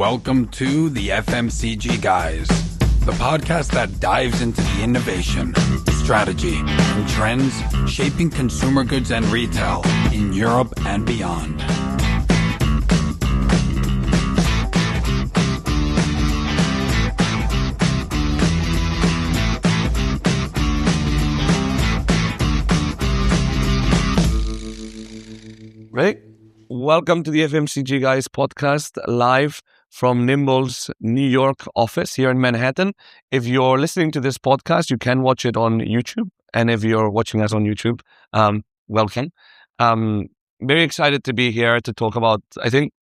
Welcome to the FMCG Guys, the podcast that dives into the innovation, strategy, and trends shaping consumer goods and retail in Europe and beyond. Right. Welcome to the FMCG Guys podcast, live from Nimble's New York office here in Manhattan. If you're listening to this podcast, you can watch it on YouTube. And if you're watching us on YouTube, welcome. Very excited to be here to talk about, I think,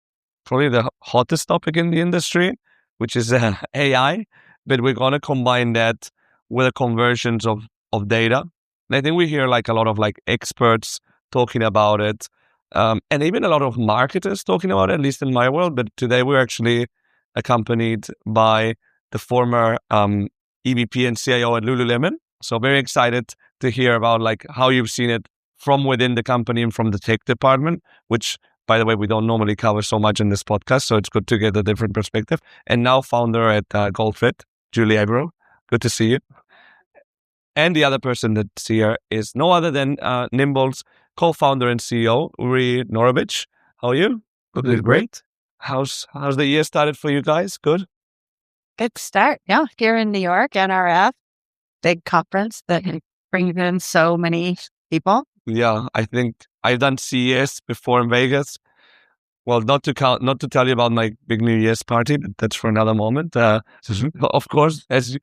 probably the hottest topic in the industry, which is AI. But we're going to combine that with the conversions of data. And I think we hear like a lot of like experts talking about it. And even a lot of marketers talking about it, at least in my world. But today we're actually accompanied by the former EVP and CIO at lululemon. So very excited to hear about like how you've seen it from within the company and from the tech department, which, by the way, we don't normally cover so much in this podcast. So it's good to get a different perspective. And now founder at Goldfit, Julie Averill. Good to see you. And the other person that's here is no other than Nimble's co-founder and CEO, Knorovich. How are you? Good. Great. How's the year started for you guys? Good? Good start. Yeah. Here in New York, NRF, big conference that brings in so many people. Yeah. I think I've done CES before in Vegas. Well, not to tell you about my big New Year's party, but that's for another moment. Of course, and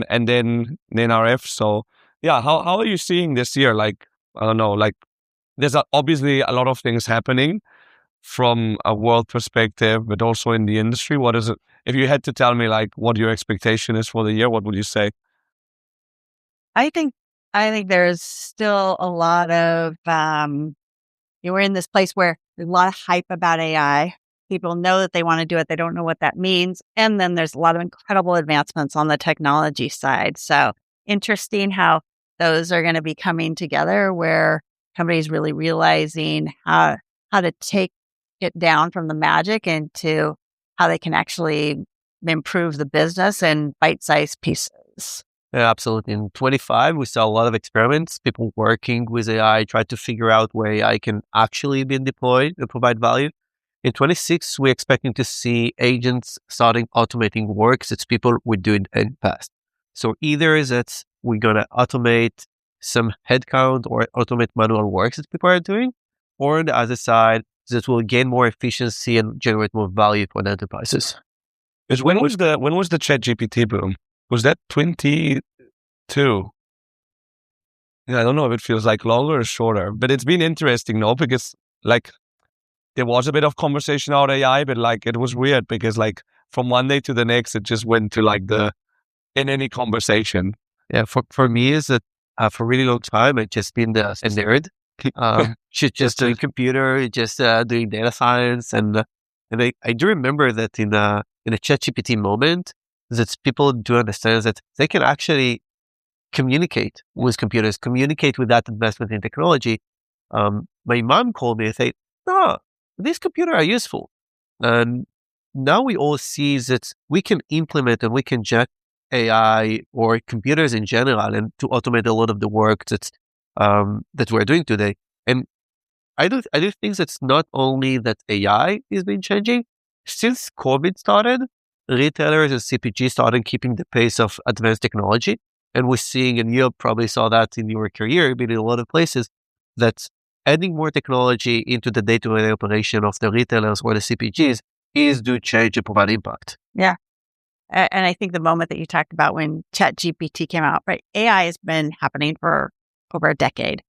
then NRF. So yeah, how are you seeing this year? Like, I don't know, like there's obviously a lot of things happening from a world perspective, but also in the industry. What is it? If you had to tell me like what your expectation is for the year, what would you say? I think there's still a lot of, we're in this place where there's a lot of hype about AI. People know that they want to do it. They don't know what that means. And then there's a lot of incredible advancements on the technology side. So interesting how those are going to be coming together where companies really realizing how to take it down from the magic into how they can actually improve the business in bite-sized pieces. Yeah, absolutely. In 25, we saw a lot of experiments, people working with AI, trying to figure out where AI can actually be deployed and provide value. In 26, we're expecting to see agents starting automating works that people were doing in the past. So either that we're going to automate some headcount or automate manual works that people are doing, or on the other side, that will gain more efficiency and generate more value for the enterprises. When was the ChatGPT boom? Was that 22? Yeah, I don't know if it feels like longer or shorter, but it's been interesting, no? Because like there was a bit of conversation about AI, but like it was weird because like from one day to the next, it just went to like in any conversation. Yeah, for me is that for a really long time, I've just been a nerd. Just doing computer, just doing data science, and I do remember that in a ChatGPT moment, that people do understand that they can actually communicate with computers, communicate with that investment in technology. My mom called me and said, "No, these computers are useful," and now we all see that we can implement and we can inject AI or computers in general and to automate a lot of the work that we're doing today. And I do think that's not only that AI is been changing. Since COVID started, retailers and CPG started keeping the pace of advanced technology. And we're seeing, and you probably saw that in your career, but in a lot of places, that adding more technology into the day-to-day operation of the retailers or the CPGs is to change and provide impact. Yeah. And I think the moment that you talked about when ChatGPT came out, right? AI has been happening for over a decade,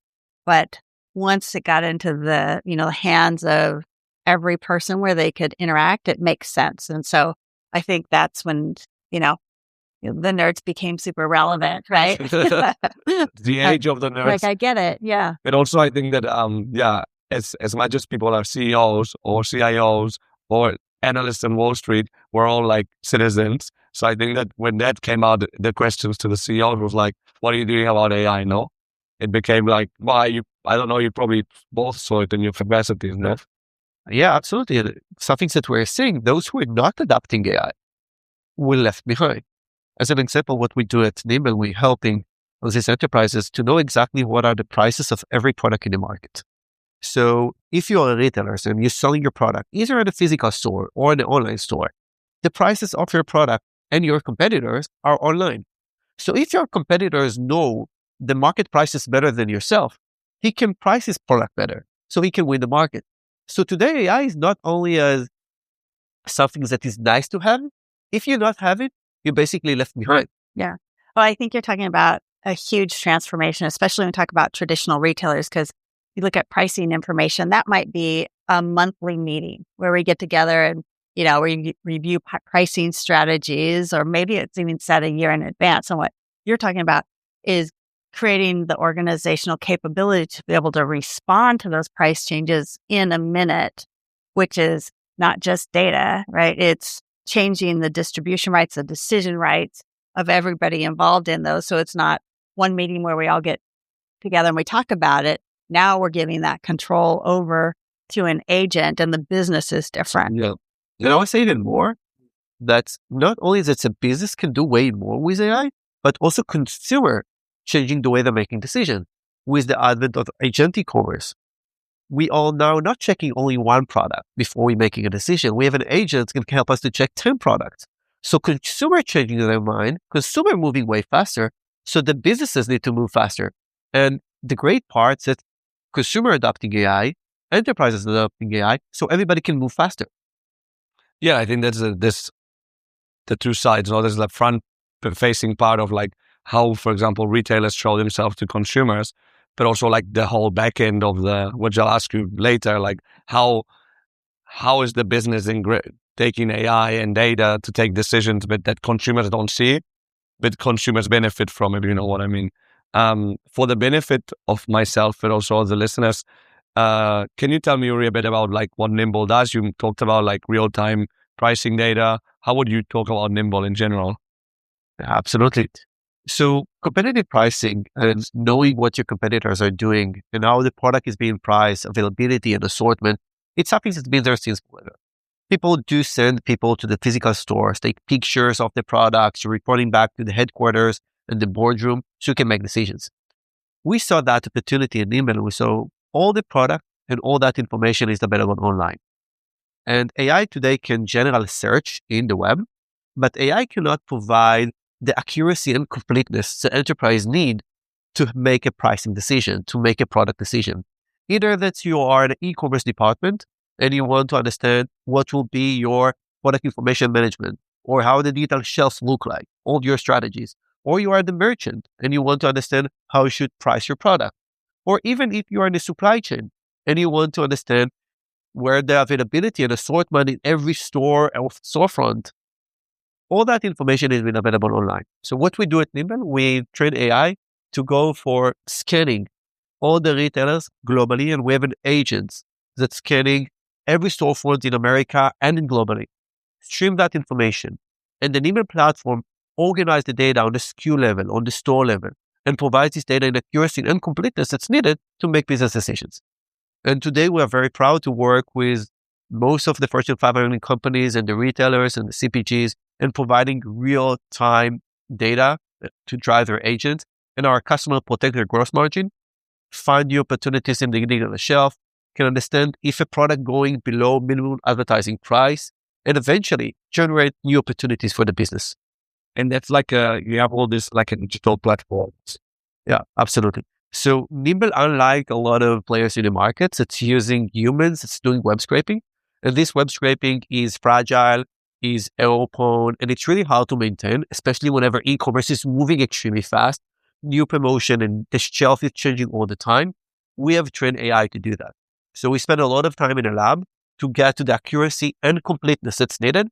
but once it got into the hands of every person where they could interact, it makes sense. And so I think that's when the nerds became super relevant, right? The age of the nerds. Like I get it, yeah. But also I think that as much as people are CEOs or CIOs or analysts on Wall Street, we're all like citizens. So I think that when that came out, the questions to the CEO was like, "What are you doing about AI?" No, it became like, "Why you?" I don't know. You probably both saw it in your capacities, no? Yeah, absolutely. And something that we're seeing, those who are not adopting AI were left behind. As an example, what we do at Nimble, we're helping these enterprises to know exactly what are the prices of every product in the market. So if you are a retailer and you're selling your product, either at a physical store or an online store, the prices of your product and your competitors are online. So if your competitors know the market prices better than yourself, he can price his product better, so he can win the market. So today, AI is not only as something that is nice to have. If you not have it, you're basically left behind. Yeah. Well, I think you're talking about a huge transformation, especially when we talk about traditional retailers, because you look at pricing information, that might be a monthly meeting where we get together and, we review pricing strategies, or maybe it's even set a year in advance. And what you're talking about is creating the organizational capability to be able to respond to those price changes in a minute, which is not just data, right? It's changing the distribution rights, the decision rights of everybody involved in those. So it's not one meeting where we all get together and we talk about it. Now we're giving that control over to an agent, and the business is different. Yeah. And I would say even more, that not only that a business can do way more with AI, but also consumer changing the way they're making decisions. With the advent of agentic commerce, we are now not checking only one product before we're making a decision. We have an agent that can help us to check 10 products. So consumer changing their mind, consumer moving way faster. So the businesses need to move faster. And the great part is that consumer adopting AI, enterprises adopting AI, so everybody can move faster. Yeah, I think that's the two sides. There's the front-facing part of like how, for example, retailers show themselves to consumers, but also like the whole back end of which I'll ask you later, like how is the business taking AI and data to take decisions, but that consumers don't see, but consumers benefit from it. You know what I mean? For the benefit of myself, but also the listeners, can you tell me, Uri, a bit about like what Nimble does? You talked about like real-time pricing data. How would you talk about Nimble in general? Absolutely. So competitive pricing and knowing what your competitors are doing and how the product is being priced, availability and assortment, it's something that's been there since forever. People do send people to the physical stores, take pictures of the products, reporting back to the headquarters and the boardroom so you can make decisions. We saw that opportunity in Nimble. We saw all the product and all that information is available online. And AI today can generally search in the web, but AI cannot provide the accuracy and completeness the enterprise need to make a pricing decision, to make a product decision. Either that you are an e-commerce department and you want to understand what will be your product information management or how the digital shelves look like, all your strategies, or you are the merchant and you want to understand how you should price your product. Or even if you are in the supply chain and you want to understand where the availability and assortment in every store or storefront, all that information is available online. So what we do at Nimble, we train AI to go for scanning all the retailers globally, and we have an agent that's scanning every storefront in America and in globally. Stream that information. And the Nimble platform organize the data on the SKU level, on the store level, and provides this data in accuracy and completeness that's needed to make business decisions. And today we are very proud to work with most of the Fortune 500 companies and the retailers and the CPGs and providing real-time data to drive their agents. And our customer protect their gross margin, find new opportunities in the digital shelf, can understand if a product going below minimum advertising price, and eventually generate new opportunities for the business. And that's like you have all this like a digital platform. Yeah, absolutely. So Nimble, unlike a lot of players in the market, it's using humans, it's doing web scraping. And this web scraping is fragile, is error prone, and it's really hard to maintain, especially whenever e-commerce is moving extremely fast, new promotion and the shelf is changing all the time. We have trained AI to do that. So we spend a lot of time in a lab to get to the accuracy and completeness that's needed.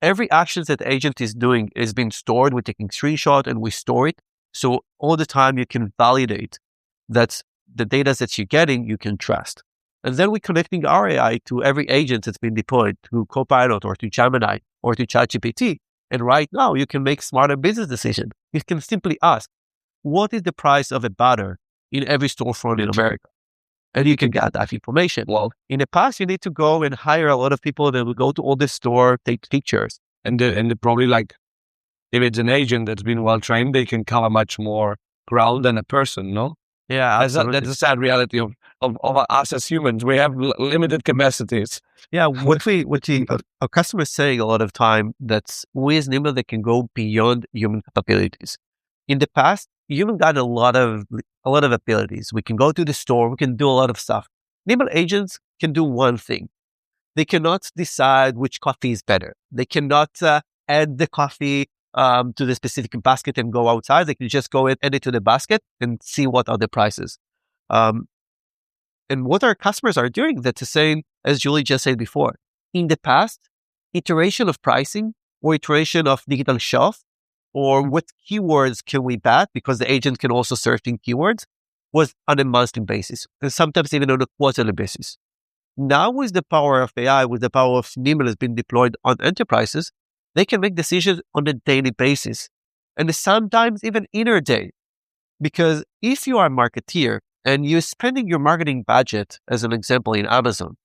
Every action that the agent is doing is being stored. We're taking screenshot and we store it. So all the time you can validate that the data that you're getting, you can trust. And then we're connecting our AI to every agent that's been deployed to Copilot or to Gemini or to ChatGPT. And right now you can make smarter business decisions. You can simply ask, what is the price of a butter in every storefront in America? and you can get that information. Well, in the past, you need to go and hire a lot of people that will go to all the store, take pictures. And probably like, if it's an agent that's been well trained, they can cover much more ground than a person, no? Yeah, absolutely. That's a sad reality of us as humans. We have limited capacities. Yeah, our customers saying a lot of time that we as Nimble, they can go beyond human capabilities. In the past, human got a lot of abilities. We can go to the store, we can do a lot of stuff. Nimble agents can do one thing. They cannot decide which coffee is better. They cannot add the coffee to the specific basket and go outside. They can just go and add it to the basket and see what are the prices. And what our customers are doing, that's the same as Julie just said before. In the past, iteration of pricing or iteration of digital shelf or what keywords can we bet, because the agent can also search in keywords, was on a monthly basis and sometimes even on a quarterly basis. Now with the power of AI, with the power of Nimble has been deployed on enterprises, they can make decisions on a daily basis and sometimes even inter-day. Because if you are a marketeer and you're spending your marketing budget, as an example, in Amazon,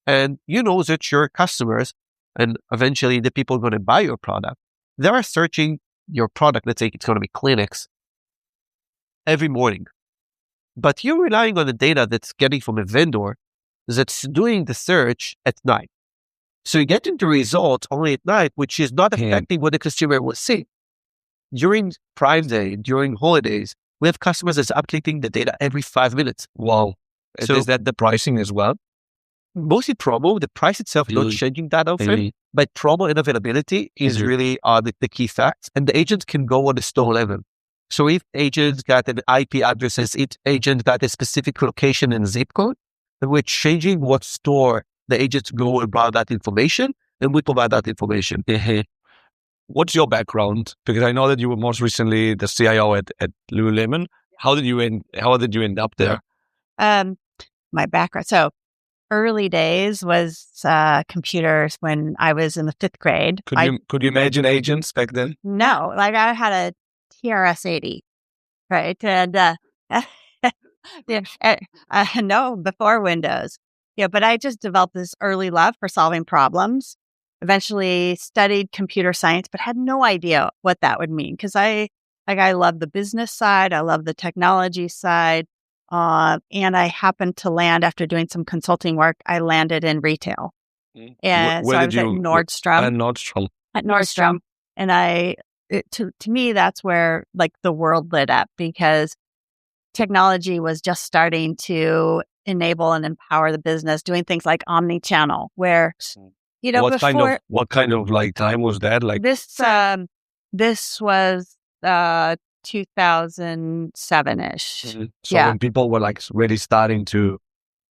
and you know that your customers and eventually the people going to buy your product, they are searching your product, let's say it's going to be Kleenex, every morning. But you're relying on the data that's getting from a vendor that's doing the search at night. So you get into results only at night, which is not affecting what the consumer will see. During Prime Day, during holidays, we have customers that's updating the data every 5 minutes. Wow. So is that the pricing as well? Mostly promo. The price itself is not changing that often, but promo and availability is really the key facts. And the agents can go on the store level. So if agents got an IP addresses, each agent got a specific location and zip code, then we're changing what store the agents go about that information, and we provide that information. What's your background? Because I know that you were most recently the CIO at Lululemon. How did you end up there? My background. So early days was computers when I was in the 5th grade. Could you imagine agents back then? No, like I had a TRS-80, right? And no, before Windows. Yeah, but I just developed this early love for solving problems. Eventually studied computer science, but had no idea what that would mean because I love the business side, I love the technology side, and I happened to land after doing some consulting work. I landed in retail, and so I was at Nordstrom. At Nordstrom, and to me that's where like the world lit up because technology was just starting to enable and empower the business, doing things like omni-channel, where what kind of like time was that? Like this was 2007-ish. So when people were like really starting to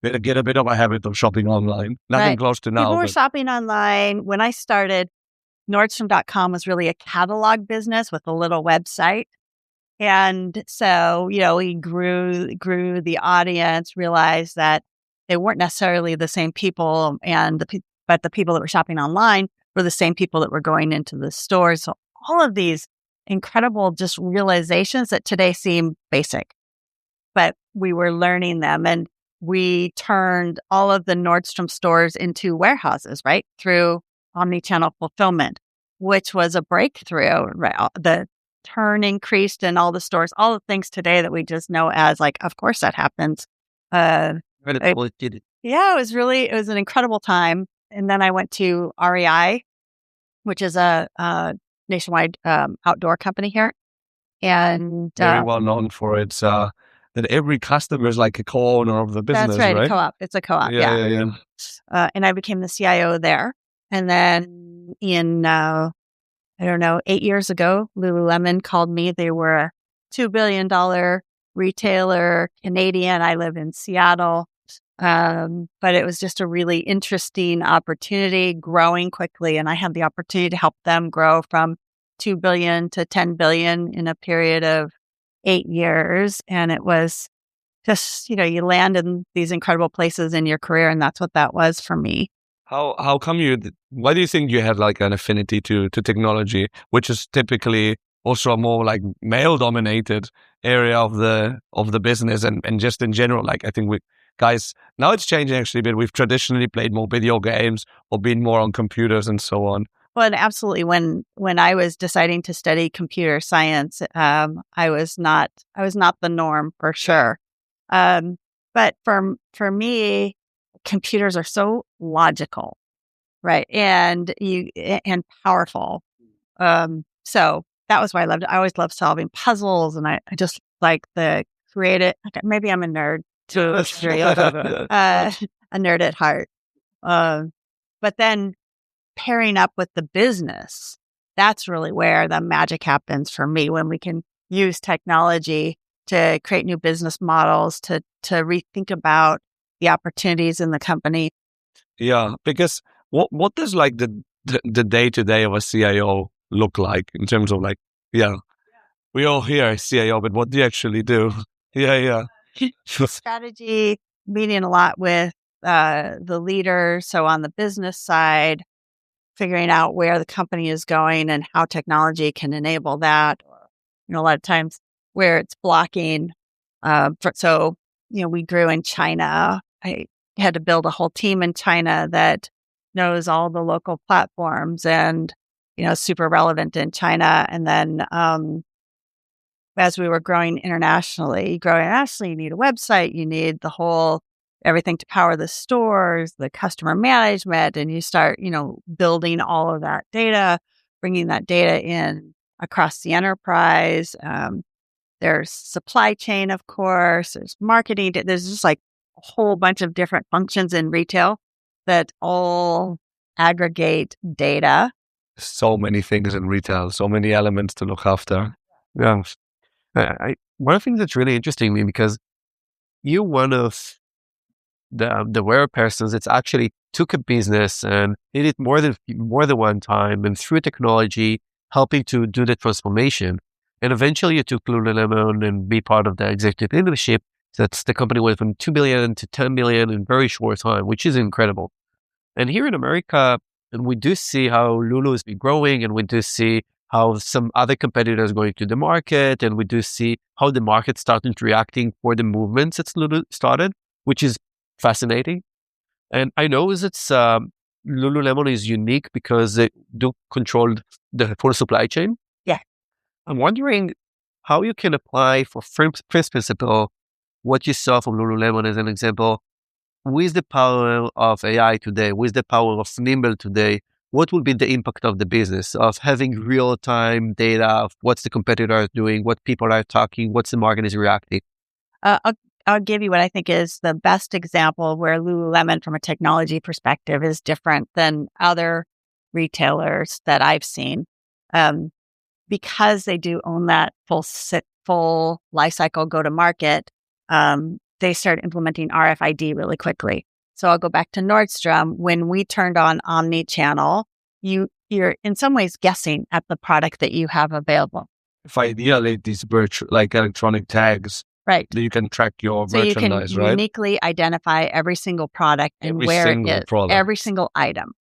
get a bit of a habit of shopping online, nothing close to now. People were shopping online. When I started, Nordstrom.com was really a catalog business with a little website. And so, we grew the audience, realized that they weren't necessarily the same people, but the people that were shopping online were the same people that were going into the stores. So all of these incredible just realizations that today seem basic, but we were learning them. And we turned all of the Nordstrom stores into warehouses, right? Through omni-channel fulfillment, which was a breakthrough, right? The turn increased in all the stores, all the things today that we just know as like, of course that happens. It was an incredible time. And then I went to REI, which is a nationwide outdoor company here. And very well known for its that every customer is like a co-owner of the business. That's right? A co-op. It's a co-op. Yeah. And I became the CIO there. And then in 8 years ago, Lululemon called me. They were a $2 billion retailer, Canadian. I live in Seattle. But it was just a really interesting opportunity, growing quickly. And I had the opportunity to help them grow from 2 billion to 10 billion in a period of 8 years. And it was just, you land in these incredible places in your career. And that's what that was for me. How come why do you think you had like an affinity to technology, which is typically also a more like male dominated area of the business and just in general, like I think we guys, now it's changing actually a bit. We've traditionally played more video games or been more on computers and so on. Well, and absolutely. When I was deciding to study computer science, I was not the norm for sure. But for me, computers are so logical, right? And powerful. So that was why I loved it. I always loved solving puzzles, and I just like the creative. Maybe I'm a nerd too, a nerd at heart. But then pairing up with the business, that's really where the magic happens for me, when we can use technology to create new business models, to rethink about the opportunities in the company. Yeah, because what does like the day-to-day of a CIO look like in terms of like, we all hear CIO, but what do you actually do? Yeah. Strategy, meeting a lot with the leaders. So on the business side, figuring out where the company is going and how technology can enable that. A lot of times where it's blocking. We grew in China. I had to build a whole team in China that knows all the local platforms and, super relevant in China. And then as we were growing internationally, you need a website, you need the whole everything to power the stores, the customer management, and you start, building all of that data, bringing that data in across the enterprise. There's supply chain, of course, there's marketing. There's just like a whole bunch of different functions in retail that all aggregate data. So many things in retail, so many elements to look after. Yeah. One thing that's really interesting to me, because you're one of the rare persons that actually took a business and did it more than one time, and through technology helping to do the transformation. And eventually you took Lululemon and be part of the executive leadership. That's the company went from 2 billion to 10 billion in very short time, which is incredible. And here in America, we do see how Lulu has been growing, and we do see how some other competitors going to the market, and we do see how the market started reacting for the movements that Lulu started, which is fascinating. And I know that Lululemon is unique because they do control the full supply chain. Yeah. I'm wondering how you can apply for first principle what you saw from Lululemon as an example with the power of AI today, with the power of Nimble today. What will be the impact of the business of having real-time data of what's the competitor doing, what people are talking, what's the market is reacting? I'll give you what I think is the best example where Lululemon from a technology perspective is different than other retailers that I've seen. Because they do own that full life cycle go to market, they started implementing RFID really quickly. So I'll go back to Nordstrom. When we turned on omni-channel, you're in some ways guessing at the product that you have available. If ideally these virtual, like electronic tags, right, that you can track your merchandise, you can right? uniquely identify every single product and where it is, every single item.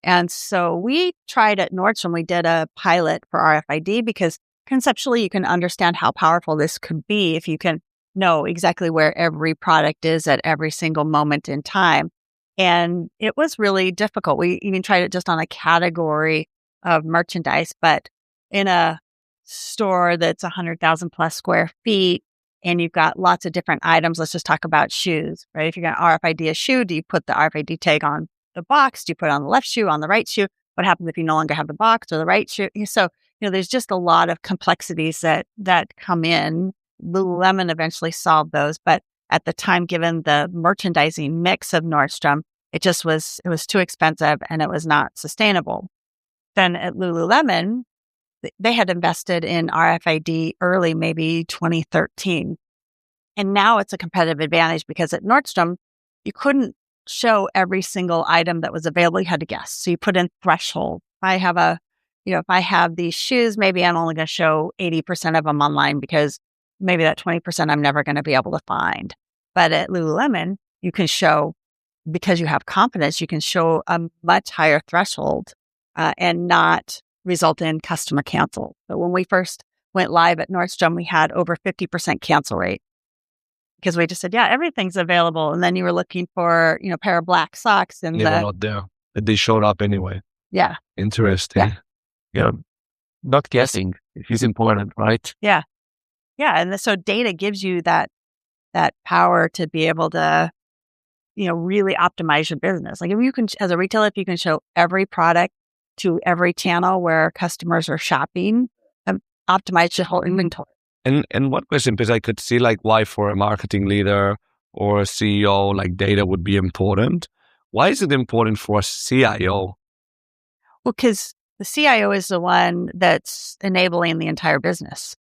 And so we tried at Nordstrom, we did a pilot for RFID because conceptually you can understand how powerful this could be if you can know exactly where every product is at every single moment in time. And it was really difficult. We even tried it just on a category of merchandise, but in a store that's 100,000 plus square feet and you've got lots of different items. Let's just talk about shoes, right? If you're going to RFID a shoe, do you put the RFID tag on the box? Do you put it on the left shoe, on the right shoe? What happens if you no longer have the box or the right shoe? So, there's just a lot of complexities that come in. Lululemon eventually solved those, but at the time, given the merchandising mix of Nordstrom, it was too expensive and it was not sustainable. Then at Lululemon, they had invested in RFID early, maybe 2013. And now it's a competitive advantage because at Nordstrom, you couldn't show every single item that was available. You had to guess. So you put in threshold. If I have these shoes, maybe I'm only going to show 80% of them online because maybe that 20% I'm never going to be able to find. But at Lululemon, you can show, because you have confidence, you can show a much higher threshold and not result in customer cancel. But when we first went live at Nordstrom, we had over 50% cancel rate. because we just said, yeah, everything's available. And then you were looking for, a pair of black socks and They were not there, but they showed up anyway. yeah. Interesting. Yeah. Not guessing is important, right? Yeah. Yeah. And so data gives you that power to be able to, really optimize your business. Like if you can, as a retailer, if you can show every product to every channel where customers are shopping, optimize your whole inventory. And one question, because I could see like why for a marketing leader or a CEO, like data would be important. Why is it important for a CIO? Well, because the CIO is the one that's enabling the entire business,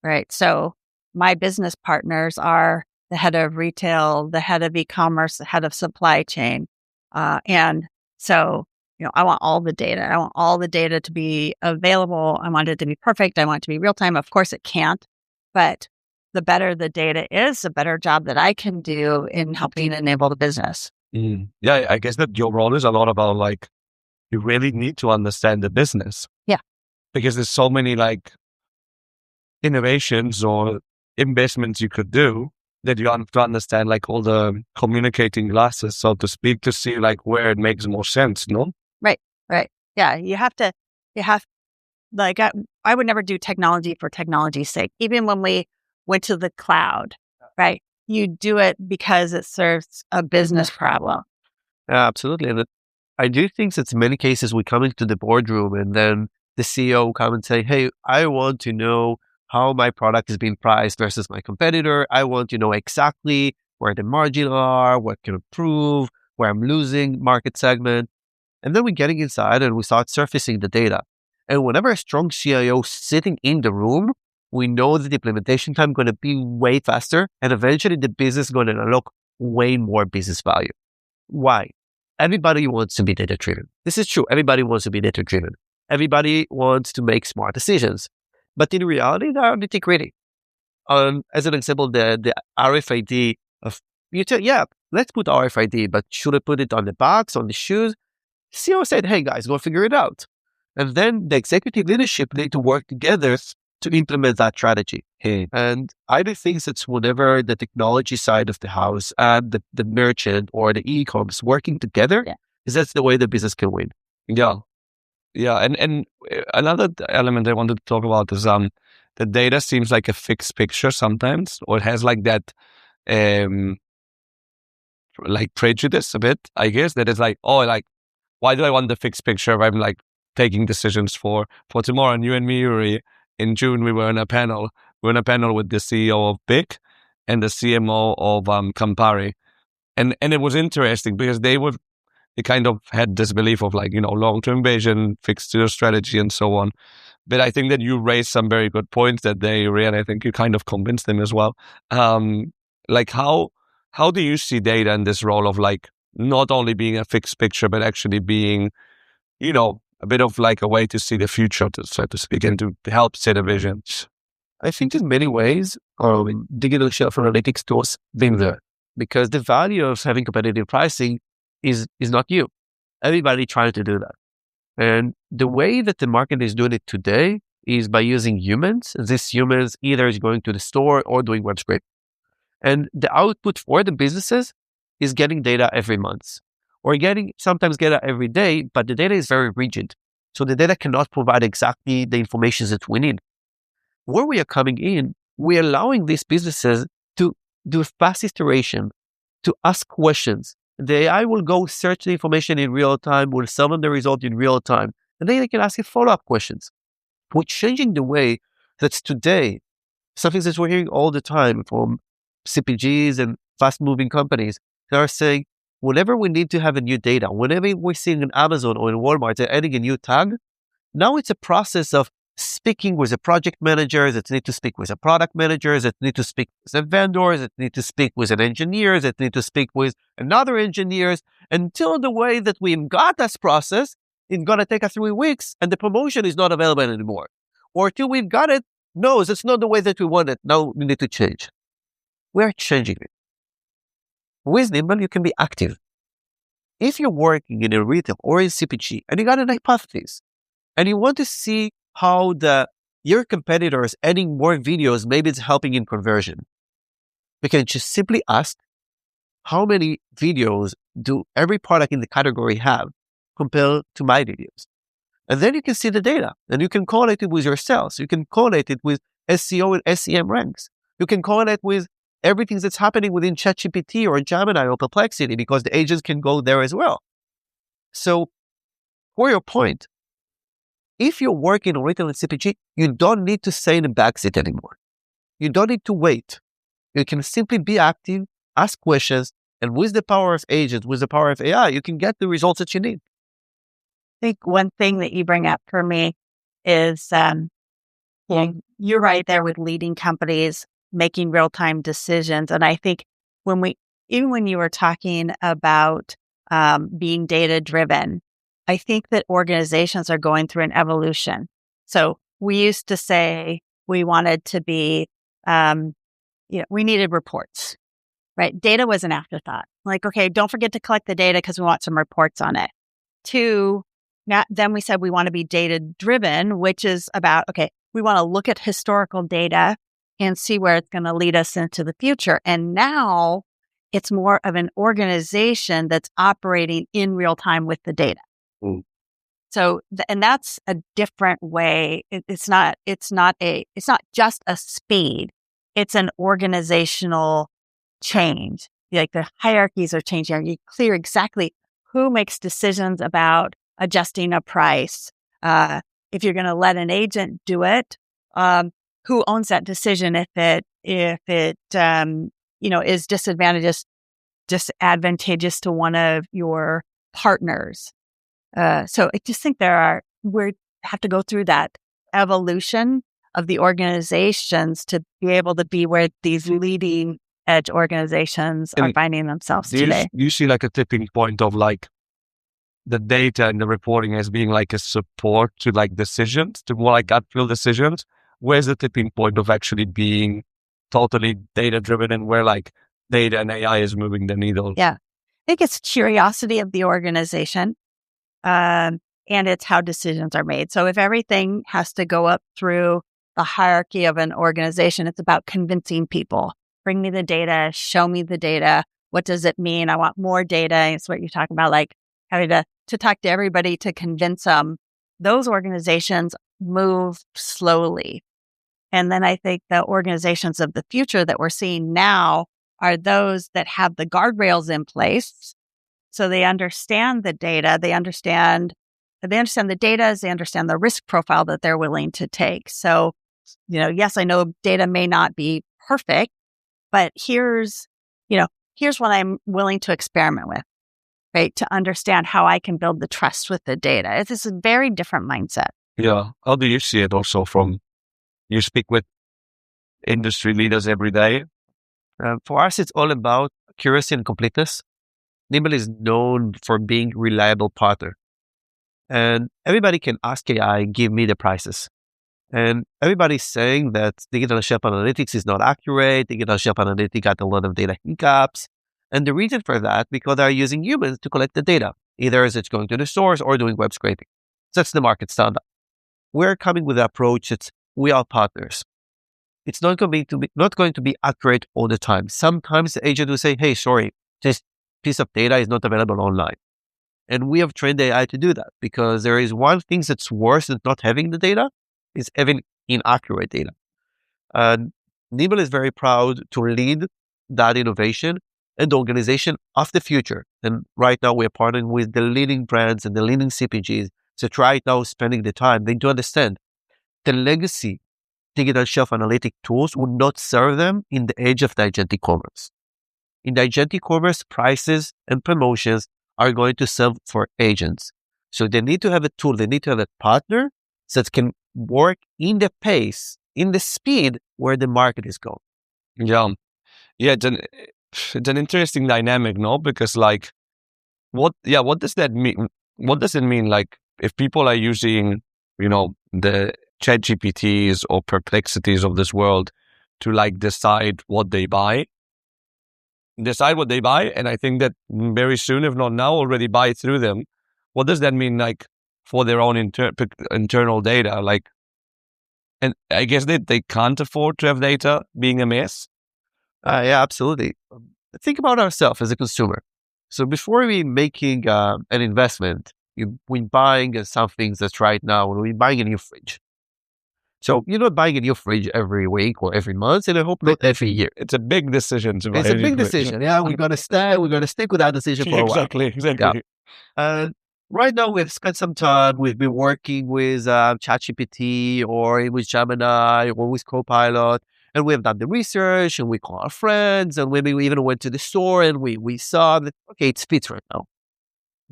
right? So my business partners are the head of retail, the head of e-commerce, the head of supply chain. And so, I want all the data. I want all the data to be available. I want it to be perfect. I want it to be real time. Of course, it can't. But the better the data is, the better job that I can do in helping enable the business. Yeah, I guess that your role is a lot about like, you really need to understand the business. Yeah. Because there's so many like innovations or investments you could do that you have to understand like all the communicating glasses, so to speak, to see like where it makes more sense, no? Right. Yeah. You have like, I would never do technology for technology's sake. Even when we went to the cloud, right? You do it because it serves a business problem. Yeah, absolutely. And I do think that in many cases we come into the boardroom and then the CEO will come and say, hey, I want to know how my product is being priced versus my competitor. I want to know exactly where the margins are, what can improve, where I'm losing market segment. And then we're getting inside and we start surfacing the data. And whenever a strong CIO sitting in the room, we know that the implementation time is going to be way faster. And eventually the business is going to unlock way more business value. Why? Everybody wants to be data-driven. This is true. Everybody wants to be data-driven. Everybody wants to make smart decisions. But in reality, they are nitty-gritty. As an example, the RFID of, let's put RFID, but should I put it on the box, on the shoes? CEO said, hey guys, go figure it out. And then the executive leadership need to work together to implement that strategy. And I do think that whenever the technology side of the house and the merchant or the e-commerce working together, is that's the way the business can win. Yeah. And another element I wanted to talk about is the data seems like a fixed picture sometimes, or it has like that like prejudice a bit, I guess, that it's like, oh, like, why do I want the fixed picture if I'm like taking decisions for tomorrow? And you and me, Yuri, in June, we were in a panel. We were in a panel with the CEO of BIC and the CMO of Campari. And it was interesting because they kind of had this belief of like, long-term vision, fixed strategy and so on. But I think that you raised some very good points that they and I think you kind of convinced them as well. Like how do you see data in this role of like, not only being a fixed picture, but actually being, a bit of like a way to see the future, so to speak, and to help set a vision? I think in many ways, digital shelf analytics tools being there, because the value of having competitive pricing is not you. Everybody trying to do that. And the way that the market is doing it today is by using humans. These humans either is going to the store or doing web scrape. And the output for the businesses is getting data every month or sometimes data every day, but the data is very rigid. So the data cannot provide exactly the information that we need. Where we are coming in, we're allowing these businesses to do fast iteration, to ask questions. The AI will go search the information in real time, will summon the result in real time, and then they can ask you follow-up questions. We're changing the way that today, something that we're hearing all the time from CPGs and fast-moving companies, they are saying, whenever we need to have a new data, whenever we're seeing in Amazon or in Walmart, they're adding a new tag, now it's a process of speaking with a project manager, that need to speak with a product manager, that need to speak with a vendor, that need to speak with an engineer, that need to speak with another engineers, until the way that we've got this process, it's going to take us 3 weeks and the promotion is not available anymore. Or till we've got it, no, that's not the way that we want it. Now we need to change. We're changing it. With Nimble, you can be active. If you're working in a retail or in CPG and you got an hypothesis and you want to see how your competitors adding more videos, maybe it's helping in conversion. we can just simply ask, how many videos do every product in the category have compared to my videos? And then you can see the data, and you can correlate it with your sales. You can correlate it with SEO and SEM ranks. You can correlate with everything that's happening within ChatGPT or Gemini or Perplexity, because the agents can go there as well. So, for your point, if you're working on retail and CPG, you don't need to stay in the backseat anymore. You don't need to wait. You can simply be active, ask questions, and with the power of agents, with the power of AI, you can get the results that you need. I think one thing that you bring up for me is, you're right there with leading companies making real-time decisions. And I think even when you were talking about being data-driven, I think that organizations are going through an evolution. So we used to say we wanted to be, we needed reports, right? Data was an afterthought. Like, okay, don't forget to collect the data because we want some reports on it. Then we said we want to be data-driven, which is about, okay, we want to look at historical data and see where it's going to lead us into the future. And now it's more of an organization that's operating in real time with the data. Mm. So, and that's a different way. It's not just a speed. It's an organizational change. Like the hierarchies are changing. You clear exactly who makes decisions about adjusting a price. If you're going to let an agent do it, who owns that decision if it is disadvantageous to one of your partners. So I just think we have to go through that evolution of the organizations to be able to be where these leading edge organizations are finding themselves today. Do you see like a tipping point of like the data and the reporting as being like a support to like decisions, to more like gut feel decisions? Where's the tipping point of actually being totally data driven and where like data and AI is moving the needle? Yeah. I think it's curiosity of the organization, and it's how decisions are made. So if everything has to go up through the hierarchy of an organization, it's about convincing people. Bring me the data, show me the data. What does it mean? I want more data. It's what you're talking about, like having to talk to everybody to convince them. Those organizations move slowly. And then I think the organizations of the future that we're seeing now are those that have the guardrails in place. So they understand the data, they understand the data, they understand the risk profile that they're willing to take. So, yes, I know data may not be perfect, but here's what I'm willing to experiment with, right? To understand how I can build the trust with the data. It's a very different mindset. Yeah. How do you see it also you speak with industry leaders every day? For us, it's all about accuracy and completeness. Nimble is known for being a reliable partner. And everybody can ask AI, give me the prices. And everybody's saying that digital shelf analytics is not accurate. Digital shelf analytics got a lot of data hiccups. And the reason for that, because they're using humans to collect the data. Either as it's going to the source or doing web scraping. So that's the market standard. We're coming with the approach that we are partners. It's not going to be accurate all the time. Sometimes the agent will say, hey, sorry, this piece of data is not available online. And we have trained AI to do that, because there is one thing that's worse than not having the data is having inaccurate data. Nimble is very proud to lead that innovation and the organization of the future. And right now we're partnering with the leading brands and the leading CPGs that right now spending the time. They do understand the legacy digital shelf analytic tools would not serve them in the age of the agentic commerce. In the agentic commerce, prices and promotions are going to serve for agents. So they need to have a tool, they need to have a partner that can work in the pace, in the speed where the market is going. Yeah. It's an interesting dynamic, no? Because like, what does that mean? What does it mean? Like, if people are using, the ChatGPTs or Perplexities of this world to like decide what they buy. And I think that very soon, if not now, already buy through them. What does that mean, like, for their own internal data? Like, and I guess they can't afford to have data being a mess. Yeah, absolutely. Think about ourselves as a consumer. So before we making an investment, we buying some things that's right now, when we buying a new fridge. So you're not buying a new fridge every week or every month, and I hope not every year. It's a big decision to buy It's a big decision. Yeah, we're gonna stick with that decision for a while. Exactly. Yeah. And right now we've spent some time. We've been working with ChatGPT or with Gemini or with Copilot, and we've done the research and we call our friends, and maybe we even went to the store and we saw that, okay, it fits right now.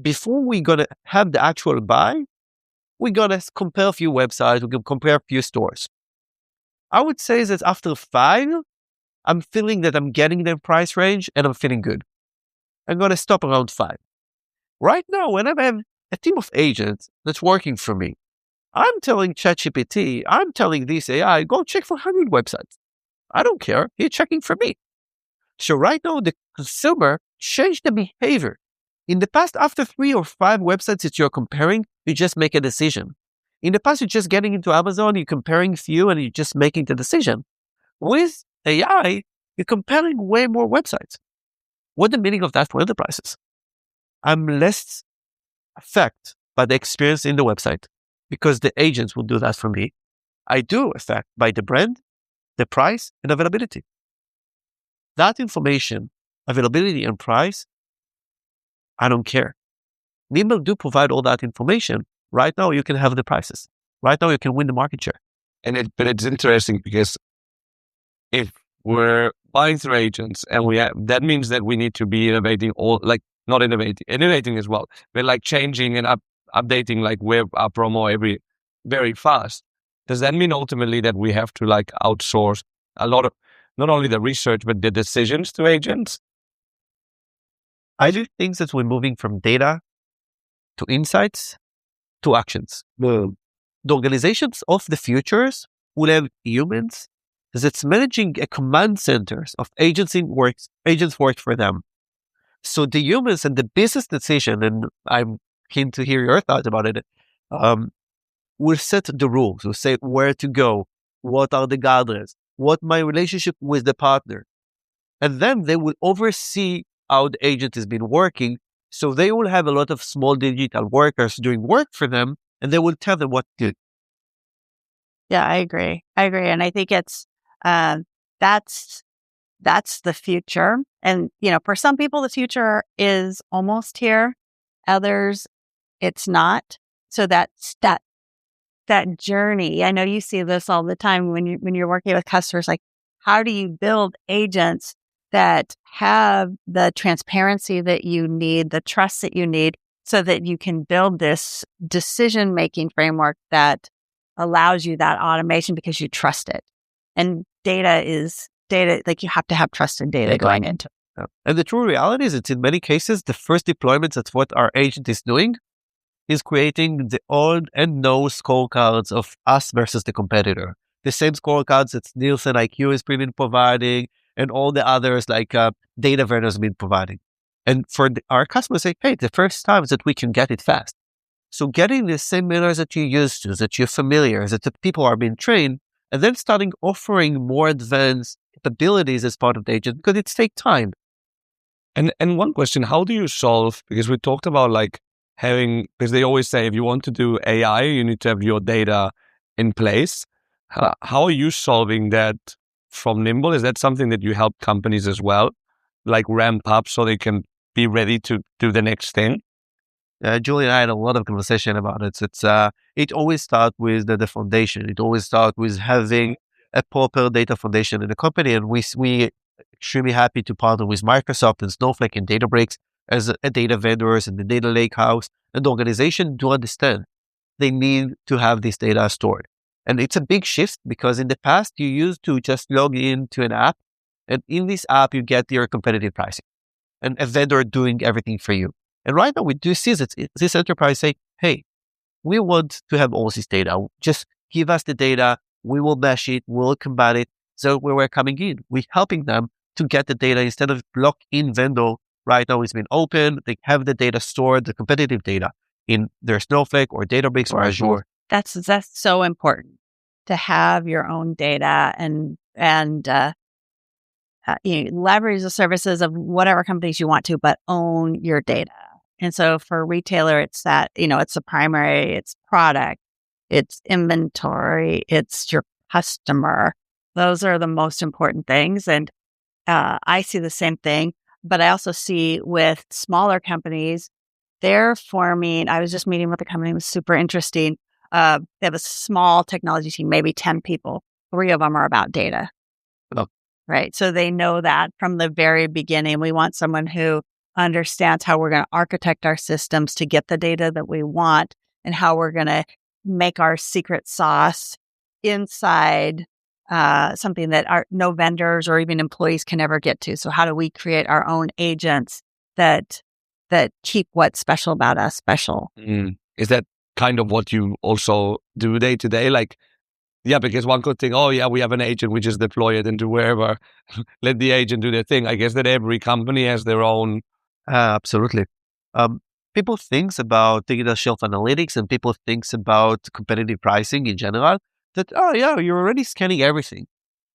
Before we gonna have the actual buy, we're gonna compare a few websites, we can compare a few stores. I would say that after 5, I'm feeling that I'm getting the price range and I'm feeling good. I'm gonna stop around 5. Right now, when I have a team of agents that's working for me, I'm telling ChatGPT, I'm telling this AI, go check for 100 websites. I don't care. He's checking for me. So right now, the consumer changed the behavior. In the past, after 3 or 5 websites that you're comparing, you just make a decision. In the past, you're just getting into Amazon, you're comparing few, and you're just making the decision. With AI, you're comparing way more websites. What's the meaning of that for enterprises? I'm less affected by the experience in the website because the agents will do that for me. I do affect by the brand, the price, and availability. That information, availability and price, I don't care. Nimble do provide all that information. Right now, you can have the prices. Right now, you can win the market share. But it's interesting because if we're buying through agents and that means that we need to be innovating not innovating as well. We're like changing and updating like web promo very fast. Does that mean ultimately that we have to like outsource a lot of, not only the research, but the decisions to agents? I do think that we're moving from data to insights to actions. The organizations of the futures will have humans that's managing a command centers of agents work for them. So the humans and the business decision, and I'm keen to hear your thoughts about it, will set the rules, will say where to go, what are the guardrails, what my relationship with the partner. And then they will oversee how the agent has been working. So they will have a lot of small digital workers doing work for them, and they will tell them what to do. Yeah, I agree. And I think it's, that's the future. And, for some people, the future is almost here. Others, it's not. So that's that journey. I know you see this all the time when you're working with customers, like how do you build agents that have the transparency that you need, the trust that you need, so that you can build this decision-making framework that allows you that automation because you trust it. And data, like you have to have trusted data going into it. Yeah. And the true reality is that in many cases, the first deployments, that's what our agent is doing, is creating the old and no scorecards of us versus the competitor. The same scorecards that Nielsen IQ has been providing, and all the others like data vendors have been providing. And for our customers say, hey, the first time is that we can get it fast. So getting the same manners that you're used to, that you're familiar, that the people are being trained, and then starting offering more advanced capabilities as part of the agent, because it takes time. And one question, how do you solve, because we talked about like because they always say if you want to do AI, you need to have your data in place. How are you solving that from Nimble? Is that something that you help companies as well, like ramp up so they can be ready to do the next thing? Julie and I had a lot of conversation about it. It always starts with the foundation. It always starts with having a proper data foundation in the company. And we extremely happy to partner with Microsoft and Snowflake and Databricks as a data vendors and the data lakehouse. And the organization do understand they need to have this data stored. And it's a big shift because in the past, you used to just log into an app. And in this app, you get your competitive pricing and a vendor doing everything for you. And right now, we do see that this enterprise say, hey, we want to have all this data. Just give us the data. We will mesh it. We'll combine it. So where we're coming in, we're helping them to get the data instead of lock-in vendor. Right now, it's been open. They have the data stored, the competitive data in their Snowflake or Databricks or Azure. That's so important to have your own data and you leverage the services of whatever companies you want to, but own your data. And so for a retailer, it's that, it's the primary, it's product, it's inventory, it's your customer. Those are the most important things. And I see the same thing, but I also see with smaller companies, they're forming, I was just meeting with a company, it was super interesting. They have a small technology team, maybe 10 people. 3 of them are about data. Oh. Right. So they know that from the very beginning. We want someone who understands how we're going to architect our systems to get the data that we want and how we're going to make our secret sauce inside something that no vendors or even employees can ever get to. So how do we create our own agents that keep what's special about us special? Is that kind of what you also do day to day? Like, yeah, because one could think, oh yeah, we have an agent, we just deploy it into wherever, let the agent do their thing. I guess that every company has their own. Absolutely. People think about digital shelf analytics and people think about competitive pricing in general, that, oh yeah, you're already scanning everything.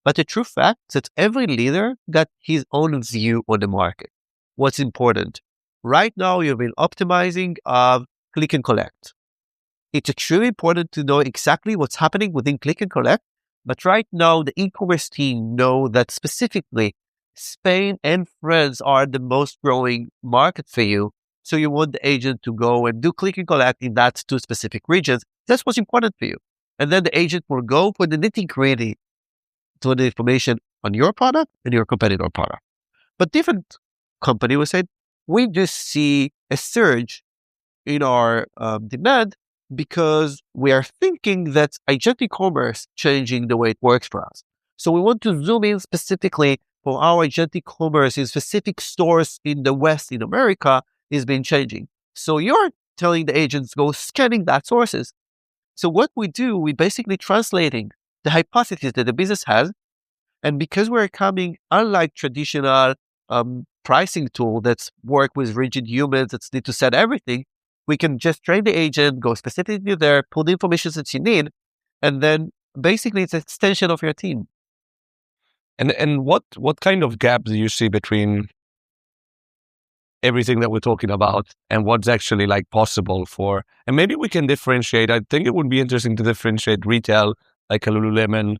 But the true fact is that every leader got his own view on the market. What's important? Right now, you've been optimizing click and collect. It's extremely important to know exactly what's happening within click and collect. But right now, the e-commerce team know that specifically Spain and France are the most growing market for you. So you want the agent to go and do click and collect in that 2 specific regions. That's what's important for you. And then the agent will go for the nitty-gritty to the information on your product and your competitor product. But different company will say, we just see a surge in our demand because we are thinking that agentic commerce changing the way it works for us. So we want to zoom in specifically for our agentic commerce in specific stores in the West, in America, is been changing. So you're telling the agents, go scanning that sources. So what we do, we basically translating the hypothesis that the business has. And because we're coming, unlike traditional pricing tool that's work with rigid humans that need to set everything, we can just train the agent, go specifically there, pull the information that you need, and then basically it's an extension of your team. And what kind of gap do you see between everything that we're talking about and what's actually like possible for? And maybe we can differentiate. I think it would be interesting to differentiate retail, like a Lululemon,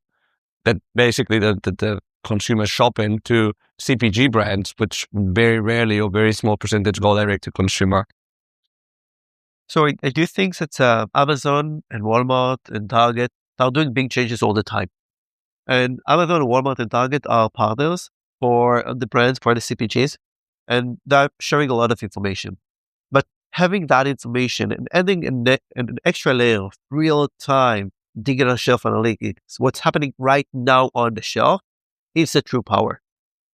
that basically the consumer shop into CPG brands, which very rarely or very small percentage go direct to consumer. So I do think that Amazon and Walmart and Target are doing big changes all the time. And Amazon, Walmart, and Target are partners for the brands, for the CPGs, and they're sharing a lot of information. But having that information and adding an extra layer of real-time digital shelf analytics, what's happening right now on the shelf, is the true power.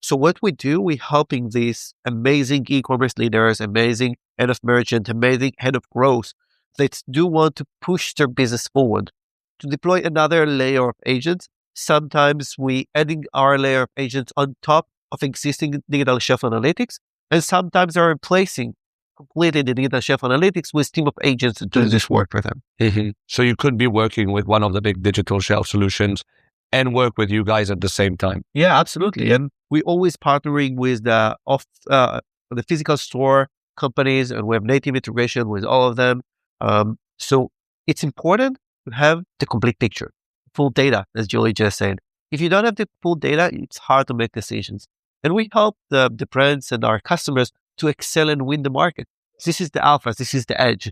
So what we do, we're helping these amazing e-commerce leaders, amazing head of merchant, amazing head of growth that do want to push their business forward to deploy another layer of agents. Sometimes we adding our layer of agents on top of existing digital shelf analytics, and sometimes they're replacing completely the digital shelf analytics with team of agents to do this work for them. Mm-hmm. So you could be working with one of the big digital shelf solutions and work with you guys at the same time. Yeah, absolutely. And we always partnering with the physical store companies, and we have native integration with all of them. So it's important to have the complete picture, full data, as Julie just said. If you don't have the full data, it's hard to make decisions. And we help the brands and our customers to excel and win the market. This is the alpha. This is the edge.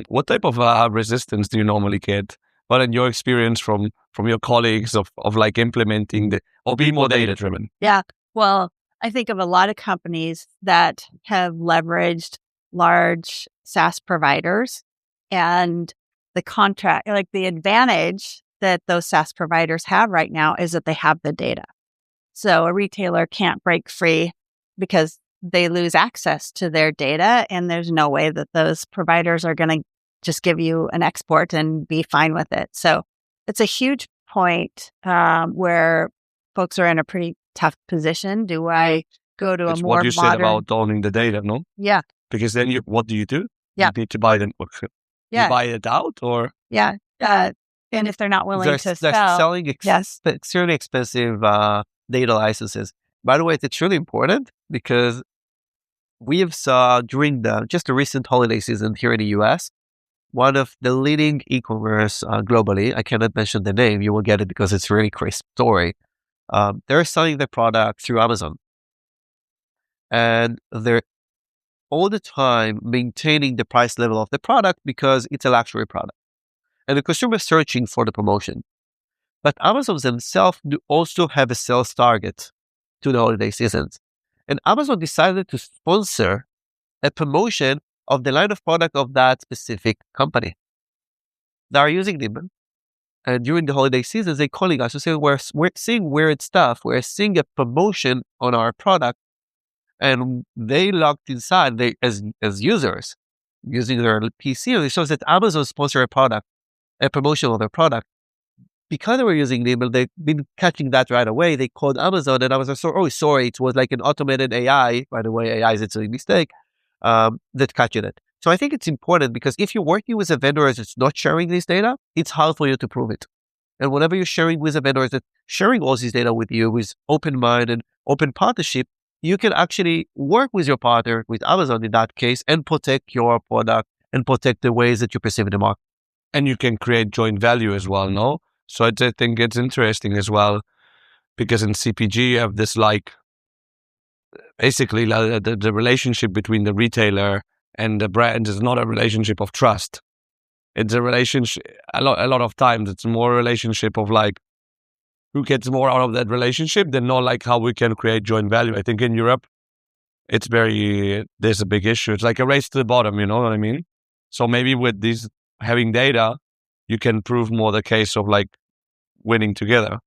What type of resistance do you normally get? Well, in your experience from your colleagues of like implementing or being more data driven? Yeah. Well, I think of a lot of companies that have leveraged large SaaS providers, and the contract, like the advantage that those SaaS providers have right now is that they have the data. So a retailer can't break free because they lose access to their data, and there's no way that those providers are going to just give you an export and be fine with it. So it's a huge point where folks are in a pretty tough position. Do I go to It's a more what you modern... said about owning the data, no? Yeah. Because then what do? You Yeah. need to buy them. Yeah. You buy it out, or? Yeah. And if they're not willing to They're sell... selling Yes. extremely expensive data licenses. By the way, it's really important because we have saw during just the recent holiday season here in the US, one of the leading e-commerce globally, I cannot mention the name, you will get it because it's a really crisp story. They're selling their product through Amazon. And they're all the time maintaining the price level of the product because it's a luxury product. And the consumer is searching for the promotion. But Amazon themselves do also have a sales target to the holiday seasons. And Amazon decided to sponsor a promotion of the line of product of that specific company. They are using Nimble. And during the holiday seasons, they're calling us to say, we're seeing weird stuff. We're seeing a promotion on our product. And they logged inside as users using their PC. And it shows that Amazon sponsored a promotion of their product. Because they were using Nimble, they've been catching that right away. They called Amazon, and Amazon said, "Oh, sorry, it was like an automated AI." By the way, AI is a mistake that catches it. So I think it's important because if you're working with a vendor that's not sharing this data, it's hard for you to prove it. And whenever you're sharing with a vendor that's sharing all this data with you with open mind and open partnership, you can actually work with your partner, with Amazon in that case, and protect your product and protect the ways that you perceive the market. And you can create joint value as well, no? So I think it's interesting as well, because in CPG you have this basically the relationship between the retailer and the brand is not a relationship of trust. It's a relationship, a lot of times it's more a relationship of who gets more out of that relationship than not how we can create joint value. I think in Europe, there's a big issue. It's like a race to the bottom, you know what I mean? So maybe with these having data, you can prove more the case of winning together.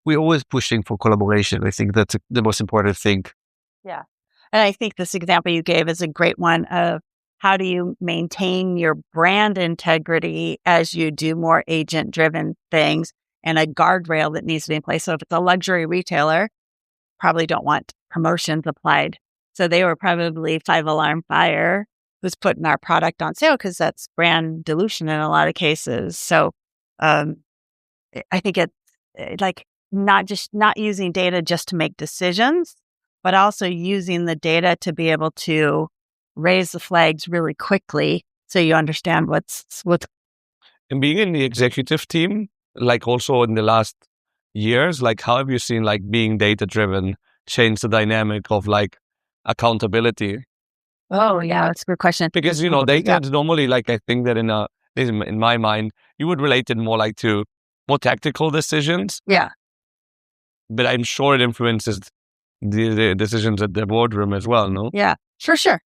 We're always pushing for collaboration. I think that's the most important thing. Yeah. And I think this example you gave is a great one of how do you maintain your brand integrity as you do more agent-driven things and a guardrail that needs to be in place. So if it's a luxury retailer, probably don't want promotions applied. So they were probably Five Alarm Fire who's putting our product on sale because that's brand dilution in a lot of cases. So I think it's not using data just to make decisions, but also using the data to be able to raise the flags really quickly so you understand what's. And being in the executive team, also in the last years, how have you seen being data driven change the dynamic of accountability? Oh yeah, that's a good question. Because data is normally I think that in my mind you would relate it more to more tactical decisions. Yeah. But I'm sure it influences the decisions at the boardroom as well, no? Yeah, for sure.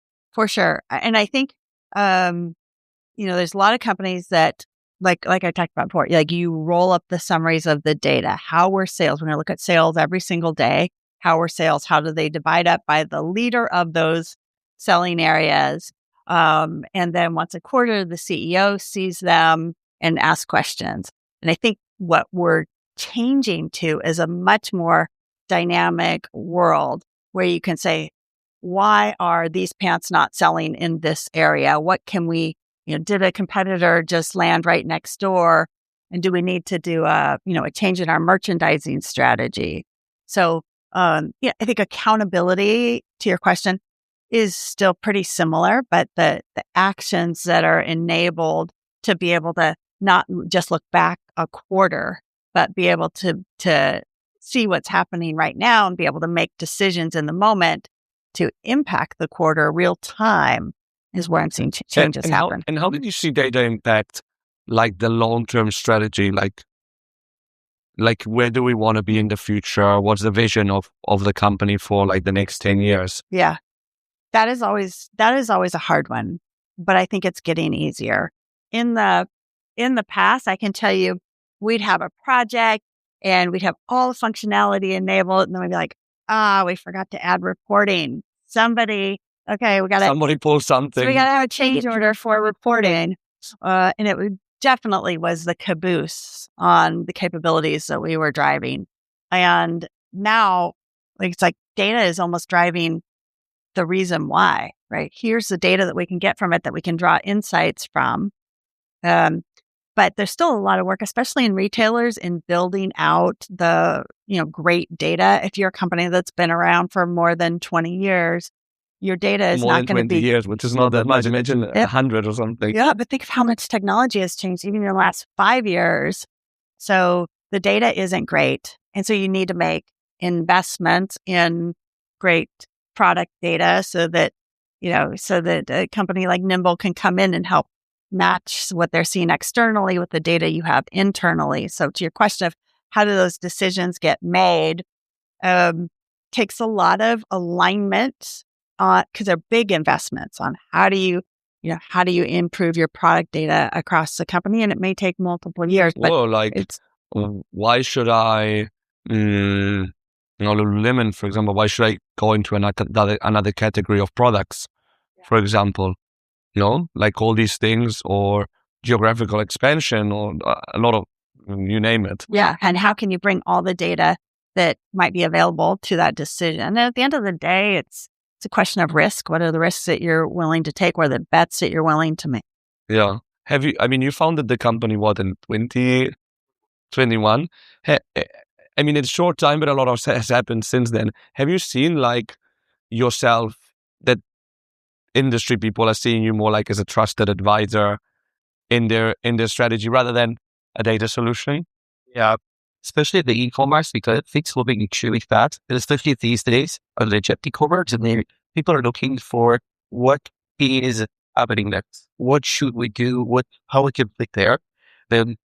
And I think, there's a lot of companies that, like I talked about before, you roll up the summaries of the data. How were sales? We're going to look at sales every single day. How were sales? How do they divide up by the leader of those selling areas? And then once a quarter, the CEO sees them and asks questions. And I think what we're changing to is a much more dynamic world where you can say, why are these pants not selling in this area? What can we, did a competitor just land right next door? And do we need to do a change in our merchandising strategy? So, I think accountability, to your question, is still pretty similar, but the actions that are enabled to be able to not just look back a quarter, but be able to see what's happening right now and be able to make decisions in the moment to impact the quarter real time is where I'm seeing changes happen. And how did you see data impact the long-term strategy? Where do we want to be in the future? What's the vision of the company for the next 10 years? Yeah, that is always a hard one, but I think it's getting easier. In the past, I can tell you, we'd have a project and we'd have all the functionality enabled. And then we'd be like, we forgot to add reporting. Somebody pull something. So we got to have a change order for reporting. And it definitely was the caboose on the capabilities that we were driving. And now it's data is almost driving the reason why, right? Here's the data that we can get from it that we can draw insights from. But but there's still a lot of work, especially in retailers, in building out the, great data. If you're a company that's been around for more than 20 years, your data is more not than going to 20 be years, which is not that much. Imagine 100 or something. Yeah, but think of how much technology has changed even in the last 5 years. So the data isn't great. And so you need to make investments in great product data so that a company like Nimble can come in and help match what they're seeing externally with the data you have internally. So to your question of how do those decisions get made, takes a lot of alignment because they're big investments on how do you improve your product data across the company, and it may take multiple years. But why should I, lululemon, for example, why should I go into another category of products, for example, like all these things, or geographical expansion, or a lot of, you name it. Yeah, and how can you bring all the data that might be available to that decision? And at the end of the day, it's a question of risk. What are the risks that you're willing to take? What are the bets that you're willing to make? Yeah. You founded the company, in 2021? It's short time, but a lot has happened since then. Have you seen, yourself, that industry people are seeing you more as a trusted advisor in their strategy rather than a data solution? Yeah, especially the e-commerce, because things are moving extremely fast, and especially these days on the e-commerce, and people are looking for what is happening next. What should we do? How we can click there? Then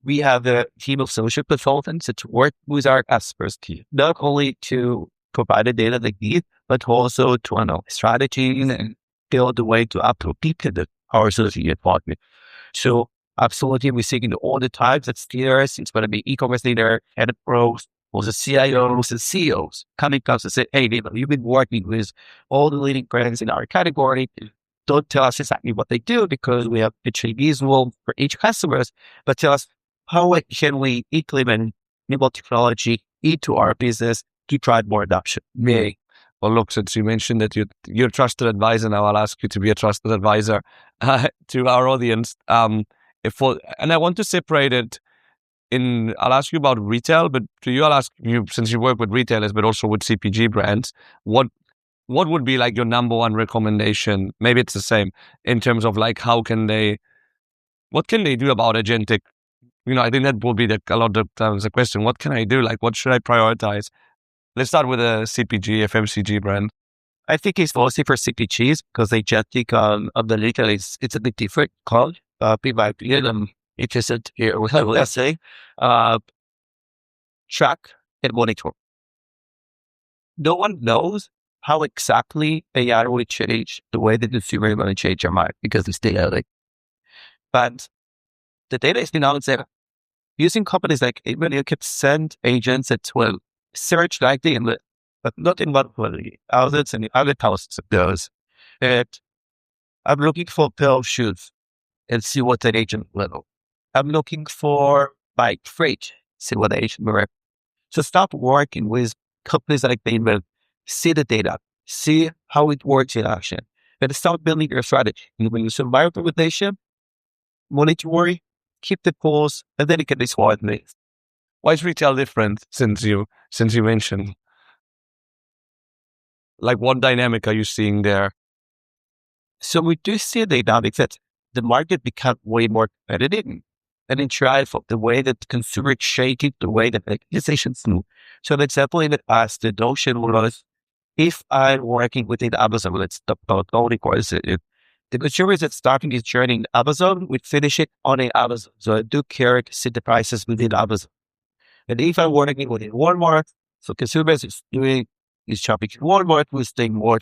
we have a team of social consultants that work with our experts team, not only to provide the data they need, but also to analyze strategies and build a way to upload our associate department. So absolutely, we're seeing all the types of leaders. It's going to be e-commerce leader, head of growth, also CIOs and CEOs coming to us and say, hey, you've been working with all the leading brands in our category. Don't tell us exactly what they do because we have a visual for each customer, but tell us how can we implement Nimble technology into our business to drive more adoption. Yeah. Well, look, since you mentioned that you're a trusted advisor, now I'll ask you to be a trusted advisor to our audience. And I want to separate it I'll ask you about retail, but to you, I'll ask you, since you work with retailers, but also with CPG brands, what would be your number one recommendation? Maybe it's the same in terms of what can they do about agentic? I think that will be a lot of times the question. What can I do? What should I prioritize? Let's start with a CPG, FMCG brand. I think it's mostly for CPGs because agentic on the retail it's a bit different called. In my opinion, I'm interested here with let's say track and monitor. No one knows how exactly AI will change the way the consumer is going to change their mind because it's data. But the data is out there. Using companies like Averill, you can send agents that will search likely, but not in one quality, thousands and other thousands of those. And I'm looking for a pair of shoes and see what that agent will. I'm looking for bike freight, see what the agent will. So stop working with companies like Nimble, see the data, see how it works in action, and start building your strategy. You will use some recommendation, monitoring, keep the pulse, and then you can discard things. Why is retail different since you mentioned? What dynamic are you seeing there? So we do see the dynamic that the market become way more competitive and in drive of the way that consumer changing, the way that organizations move. So an example in the past, the notion was if I'm working within Amazon, let's talk about only course, the consumer is starting his journey in Amazon, we finish it on Amazon. So I do care to see the prices within Amazon. And if I'm working within Walmart, so consumers is shopping in Walmart, we're staying more.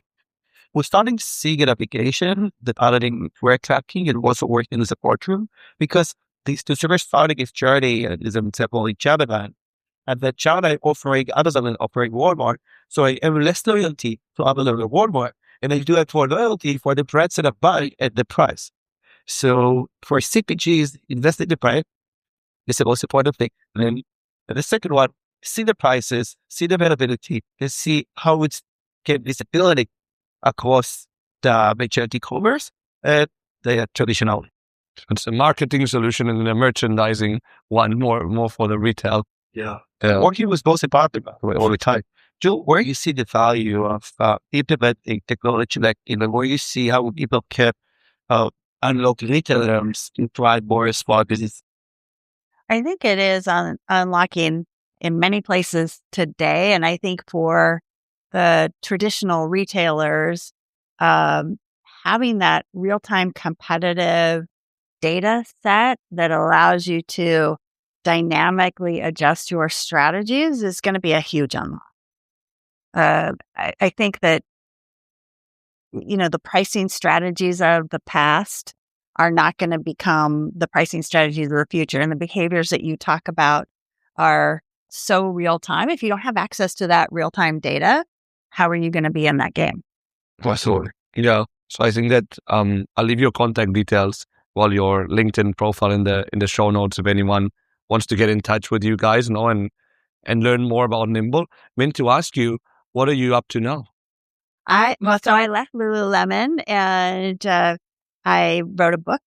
We're starting to see an application that adding work tracking and also working in the support room because these consumers starting his journey, as an example, in Gemini, and that Gemini offering Amazon and offering Walmart. So I have less loyalty to Amazon or Walmart, and I do have more loyalty for the brands that I buy at the price. So for CPGs, invest in the price is the most important thing. And the second one, see the prices, see the availability, and see how it's get visibility across the major e-commerce and the traditional. It's a marketing solution and a merchandising one, more for the retail. Yeah. Working with both departments all the time. Joe, where you see the value of implementing technology, like, where you see how people can unlock retailers to drive more small business? I think it is unlocking in many places today. And I think for the traditional retailers, having that real-time competitive data set that allows you to dynamically adjust your strategies is going to be a huge unlock. I think that, the pricing strategies of the past are not going to become the pricing strategies of the future. And the behaviors that you talk about are so real time. If you don't have access to that real time data, how are you going to be in that game? Absolutely. So I think that I'll leave your contact details while your LinkedIn profile in the show notes if anyone wants to get in touch with you guys, and learn more about Nimble. Meant to ask you, what are you up to now? I left Lululemon and I wrote a book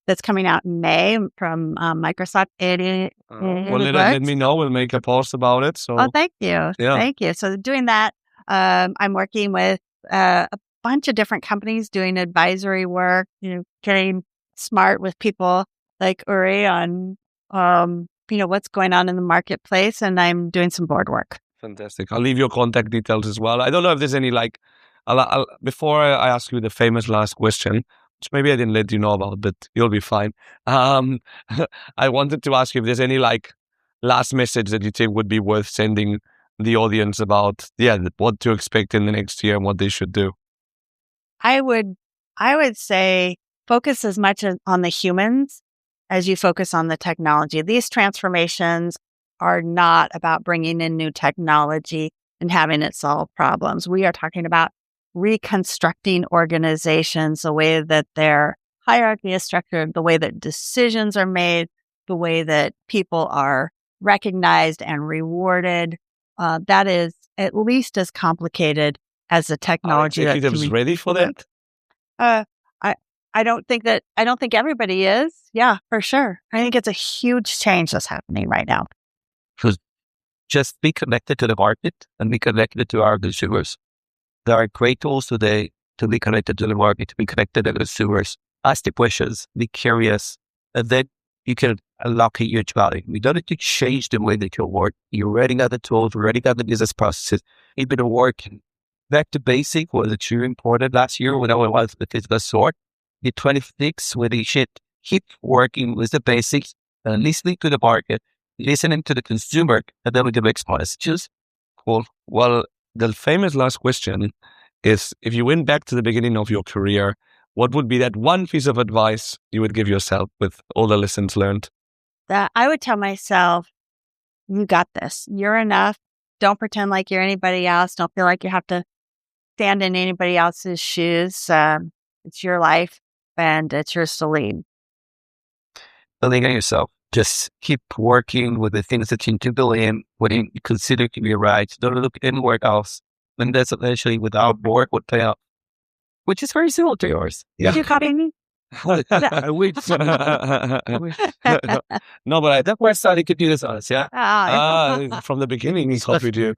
that's coming out in May from Microsoft. Well, let me know. We'll make a post about it. So, thank you. Yeah. Thank you. So doing that, I'm working with a bunch of different companies doing advisory work, getting smart with people like Uri on, what's going on in the marketplace. And I'm doing some board work. Fantastic. I'll leave your contact details as well. I don't know if there's any before I ask you the famous last question, which maybe I didn't let you know about, but you'll be fine. I wanted to ask you if there's any last message that you think would be worth sending the audience about, what to expect in the next year and what they should do. I would say focus as much on the humans as you focus on the technology. These transformations are not about bringing in new technology and having it solve problems. We are talking about reconstructing organizations, the way that their hierarchy is structured, the way that decisions are made, the way that people are recognized and rewarded. That is at least as complicated as the technology. That was ready for that? I don't think everybody is. Yeah, for sure. I think it's a huge change that's happening right now. So just be connected to the market and be connected to our consumers. There are great tools today to be connected to the market, to be connected to the consumers. Ask the questions, be curious, and then you can unlock a huge value. We don't need to change the way that you work. You already got the tools, you already got the business processes. You've been working. Back to basic was extremely important last year when I was with this sort. In 26, when you should keep working with the basics, listening to the market, listening to the consumer, and then we can make smart decisions. Cool. Well, the famous last question is, if you went back to the beginning of your career, what would be that one piece of advice you would give yourself with all the lessons learned? That I would tell myself, you got this. You're enough. Don't pretend like you're anybody else. Don't feel like you have to stand in anybody else's shoes. It's your life and it's yours to lead. Believe in yourself. Just keep working with the things that you do believe in, what you consider to be right. Don't look anywhere else. And that's eventually without work would pay off, which is very similar to yours. Yeah. Did you copy me? I wish. No, but that's where I started to do this on us, yeah? From the beginning, he copied you.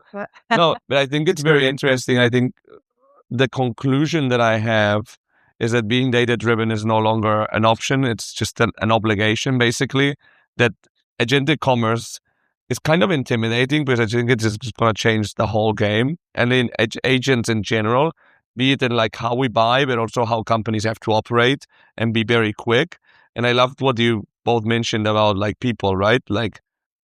No, but I think it's very interesting. I think the conclusion that I have is that being data-driven is no longer an option. It's just an obligation, basically, that agentic commerce is kind of intimidating because I think it's just going to change the whole game. And in agents in general, be it in how we buy, but also how companies have to operate and be very quick. And I loved what you both mentioned about people, right?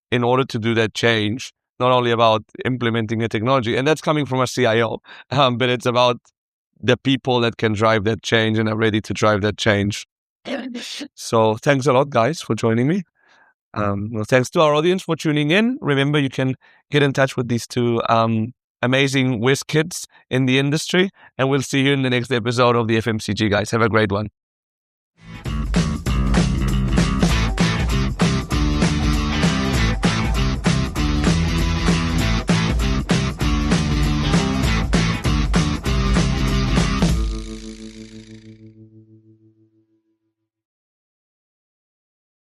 In order to do that change, not only about implementing a technology, and that's coming from a CIO, but it's about the people that can drive that change and are ready to drive that change. So thanks a lot, guys, for joining me. Well, thanks to our audience for tuning in. Remember, you can get in touch with these two amazing whiz kids in the industry, and we'll see you in the next episode of the FMCG, guys. Have a great one.